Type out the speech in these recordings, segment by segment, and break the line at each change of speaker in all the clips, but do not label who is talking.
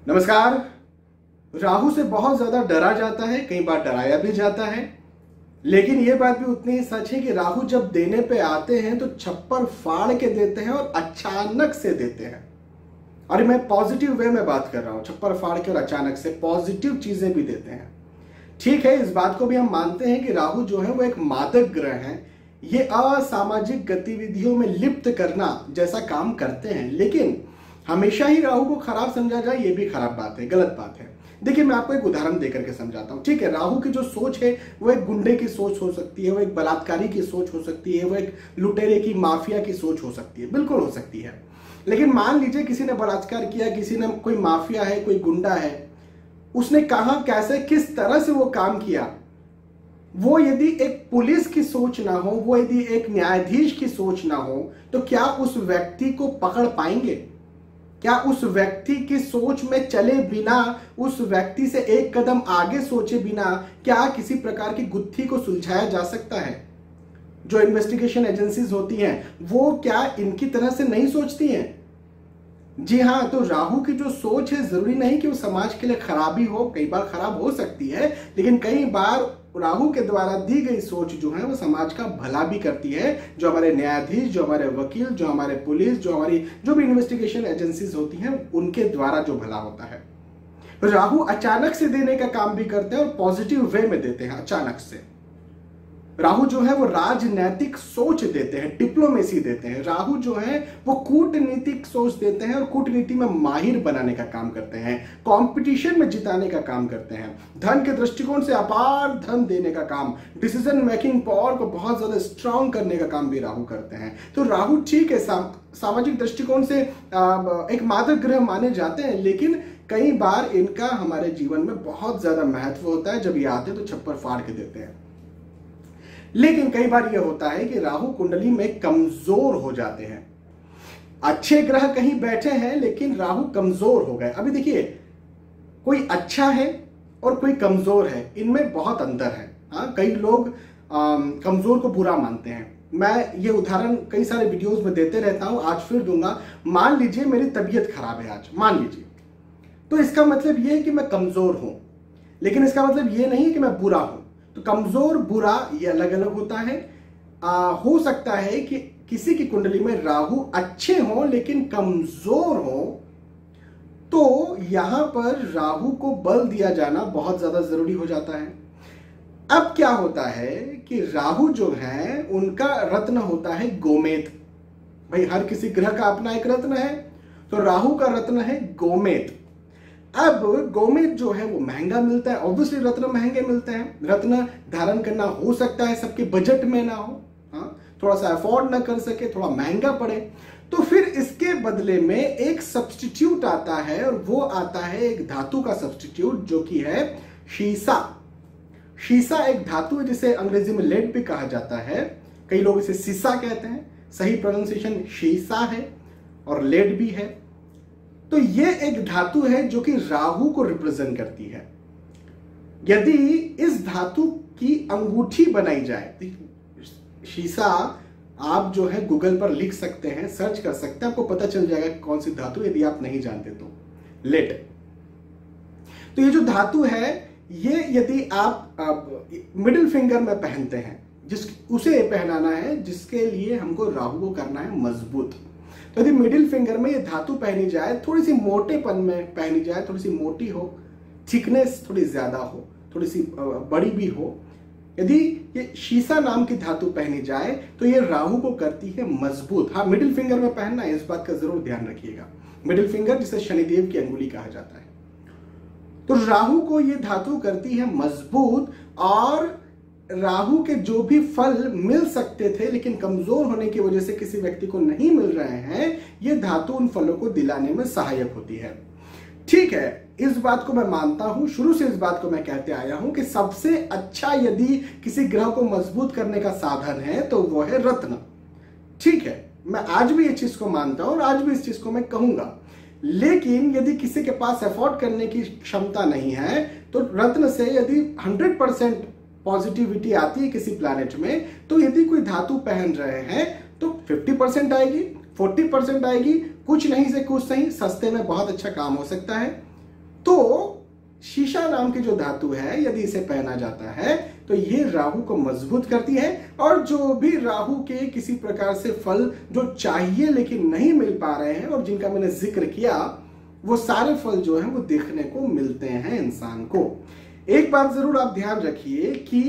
नमस्कार। राहु से बहुत ज्यादा डरा जाता है, कई बार डराया भी जाता है, लेकिन यह बात भी उतनी ही सच है कि राहु जब देने पे आते हैं तो छप्पर फाड़ के देते हैं और अचानक से देते हैं। और मैं पॉजिटिव वे में बात कर रहा हूं, छप्पर फाड़ के और अचानक से पॉजिटिव चीजें भी देते हैं। ठीक है, इस बात को भी हम मानते हैं कि राहु जो है वो एक मादक ग्रह है, ये असामाजिक गतिविधियों में लिप्त करना जैसा काम करते हैं, लेकिन हमेशा ही राहु को खराब समझा जाए ये भी खराब बात है, गलत बात है। देखिए, मैं आपको एक उदाहरण देकर के समझाता हूं। ठीक है, राहु की जो सोच है वो एक गुंडे की सोच हो सकती है, वो एक बलात्कारी की सोच हो सकती है, वो एक लुटेरे की माफिया की सोच हो सकती है, बिल्कुल हो सकती है। लेकिन मान लीजिए किसी ने बलात्कार किया, किसी ने, कोई माफिया है, कोई गुंडा है, उसने कहां, कैसे, किस तरह से वो काम किया, वो यदि एक पुलिस की सोच ना हो, वो यदि एक न्यायाधीश की सोच ना हो, तो क्या उस व्यक्ति को पकड़ पाएंगे? क्या उस व्यक्ति की सोच में चले बिना, उस व्यक्ति से एक कदम आगे सोचे बिना क्या किसी प्रकार की गुत्थी को सुलझाया जा सकता है? जो इन्वेस्टिगेशन एजेंसीज होती हैं वो क्या इनकी तरह से नहीं सोचती हैं? जी हाँ, तो राहु की जो सोच है जरूरी नहीं कि वो समाज के लिए खराबी हो, कई बार खराब हो सकती है, लेकिन कई बार राहु के द्वारा दी गई सोच जो है वो समाज का भला भी करती है। जो हमारे न्यायाधीश, जो हमारे वकील, जो हमारे पुलिस, जो हमारी जो भी इन्वेस्टिगेशन एजेंसीज होती हैं, उनके द्वारा जो भला होता है। तो राहु अचानक से देने का काम भी करते हैं और पॉजिटिव वे में देते हैं। अचानक से राहु जो है वो राजनैतिक सोच देते हैं, डिप्लोमेसी देते हैं। राहु जो है वो कूटनीतिक सोच देते हैं और कूटनीति में माहिर बनाने का काम करते हैं, कंपटीशन में जिताने का काम करते हैं, धन के दृष्टिकोण से अपार धन देने का काम, डिसीजन मेकिंग पावर को बहुत ज्यादा स्ट्रांग करने का काम भी राहु करते हैं। तो राहु ठीक है, सामाजिक दृष्टिकोण से एक मादक ग्रह माने जाते हैं, लेकिन कई बार इनका हमारे जीवन में बहुत ज्यादा महत्व होता है। जब ये आते हैं तो छप्पर फाड़ के देते हैं। लेकिन कई बार यह होता है कि राहु कुंडली में कमजोर हो जाते हैं। अच्छे ग्रह कहीं बैठे हैं लेकिन राहु कमजोर हो गए। अभी देखिए, कोई अच्छा है और कोई कमजोर है, इनमें बहुत अंतर है। हाँ, कई लोग कमजोर को बुरा मानते हैं। मैं ये उदाहरण कई सारे वीडियोस में देते रहता हूं, आज फिर दूंगा। मान लीजिए मेरी तबीयत खराब है आज, मान लीजिए, तो इसका मतलब यह है कि मैं कमजोर हूं, लेकिन इसका मतलब यह नहीं कि मैं बुरा हूं। तो कमजोर बुरा ये अलग अलग होता है। हो सकता है कि किसी की कुंडली में राहु अच्छे हो लेकिन कमजोर हो, तो यहां पर राहु को बल दिया जाना बहुत ज्यादा जरूरी हो जाता है। अब क्या होता है कि राहु जो है उनका रत्न होता है गोमेद। भाई, हर किसी ग्रह का अपना एक रत्न है, तो राहु का रत्न है गोमेद। अब गोमेद जो है वो महंगा मिलता है, ऑब्वियसली रत्न महंगे मिलते हैं। रत्न धारण करना हो सकता है सबके बजट में ना हो, हाँ, थोड़ा सा अफोर्ड ना कर सके, थोड़ा महंगा पड़े, तो फिर इसके बदले में एक सब्स्टिट्यूट आता है, और वो आता है एक धातु का सब्स्टिट्यूट जो कि है शीशा। शीशा एक धातु है जिसे अंग्रेजी में लेड भी कहा जाता है, कई लोग इसे सीसा कहते हैं, सही प्रोनाउंसिएशन शीशा है और लेड भी है। तो ये एक धातु है जो कि राहु को रिप्रेजेंट करती है। यदि इस धातु की अंगूठी बनाई जाए, शीशा आप जो है गूगल पर लिख सकते हैं, सर्च कर सकते हैं, आपको पता चल जाएगा कौन सी धातु, यदि आप नहीं जानते तो। लेड, तो ये जो धातु है, ये यदि आप मिडिल फिंगर में पहनते हैं, उसे पहनाना है जिसके लिए हमको राहु को करना है मजबूत। तो यदि मिडिल फिंगर में ये धातु पहनी जाए, थोड़ी सी मोटेपन में पहनी जाए, थोड़ी सी मोटी हो, थिकनेस थोड़ी ज्यादा हो, थोड़ी सी बड़ी भी हो, यदि ये शीशा नाम की धातु पहनी जाए तो ये राहु को करती है मजबूत। हाँ, मिडिल फिंगर में पहनना है, इस बात का जरूर ध्यान रखिएगा। मिडिल फिंगर जिसे शनिदेव की अंगुली कहा जाता है। तो राहु को ये धातु करती है मजबूत, और राहु के जो भी फल मिल सकते थे लेकिन कमजोर होने की वजह से किसी व्यक्ति को नहीं मिल रहे हैं, ये धातु उन फलों को दिलाने में सहायक होती है। ठीक है, इस बात को मैं मानता हूं, शुरू से इस बात को मैं कहते आया हूं कि सबसे अच्छा यदि किसी ग्रह को मजबूत करने का साधन है तो वो है रत्न। ठीक है, मैं आज भी इस चीज को मानता हूं और आज भी इस चीज को मैं कहूंगा। लेकिन यदि किसी के पास अफोर्ड करने की क्षमता नहीं है, तो रत्न से यदि 100% पॉजिटिविटी आती है किसी प्लैनेट में, तो यदि कोई धातु पहन रहे हैं तो 50% आएगी, 40% आएगी, कुछ नहीं से कुछ सही, सस्ते में बहुत अच्छा काम हो सकता है। तो शीशा नाम की जो धातु है, यदि इसे पहना जाता है तो ये राहु को मजबूत करती है और जो भी राहु के किसी प्रकार से फल जो चाहिए लेकिन नहीं मिल पा रहे हैं और जिनका मैंने जिक्र किया, वो सारे फल जो हैं वो देखने को मिलते हैं इंसान को। एक बात जरूर आप ध्यान रखिए कि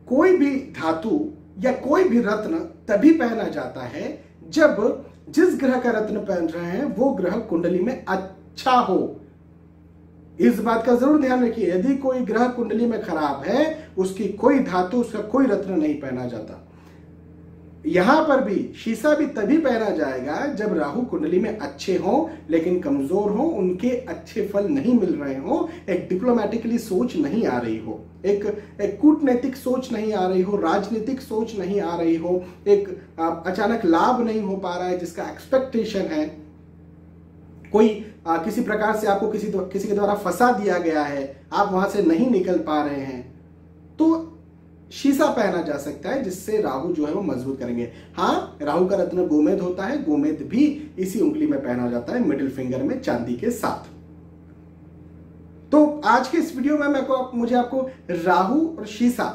कोई भी धातु या कोई भी रत्न तभी पहना जाता है जब जिस ग्रह का रत्न पहन रहे हैं वो ग्रह कुंडली में अच्छा हो। इस बात का जरूर ध्यान रखिए, यदि कोई ग्रह कुंडली में खराब है, उसकी कोई धातु, उसका कोई रत्न नहीं पहना जाता। यहां पर भी शीशा भी तभी पहना जाएगा जब राहु कुंडली में अच्छे हो लेकिन कमजोर हो, उनके अच्छे फल नहीं मिल रहे हो, एक डिप्लोमेटिकली सोच नहीं आ रही हो, एक कूटनैतिक सोच नहीं आ रही हो, राजनीतिक सोच नहीं आ रही हो, एक अचानक लाभ नहीं हो पा रहा है जिसका एक्सपेक्टेशन है, कोई किसी प्रकार से आपको किसी के द्वारा फंसा दिया गया है, आप वहां से नहीं निकल पा रहे हैं, तो शीशा पहना जा सकता है जिससे राहु जो है वो मजबूत करेंगे। हाँ, राहु का रत्न गोमेद होता है, गोमेद भी इसी उंगली में पहना जाता है, मिडिल फिंगर में चांदी के साथ। तो आज के इस वीडियो में मुझे आपको राहु और शीशा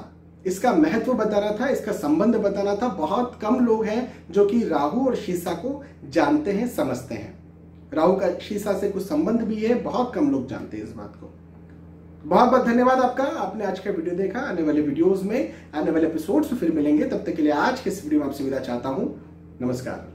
इसका महत्व बताना था, इसका संबंध बताना था। बहुत कम लोग हैं जो कि राहु और शीशा को जानते हैं, समझते हैं। राहु का शीशा से कुछ संबंध भी है, बहुत कम लोग जानते हैं इस बात को। बहुत बहुत धन्यवाद आपका, आपने आज का वीडियो देखा। आने वाले वीडियोस में, आने वाले एपिसोड्स में फिर मिलेंगे। तब तक के लिए आज के इस वीडियो में आपसे विदा चाहता हूं। नमस्कार।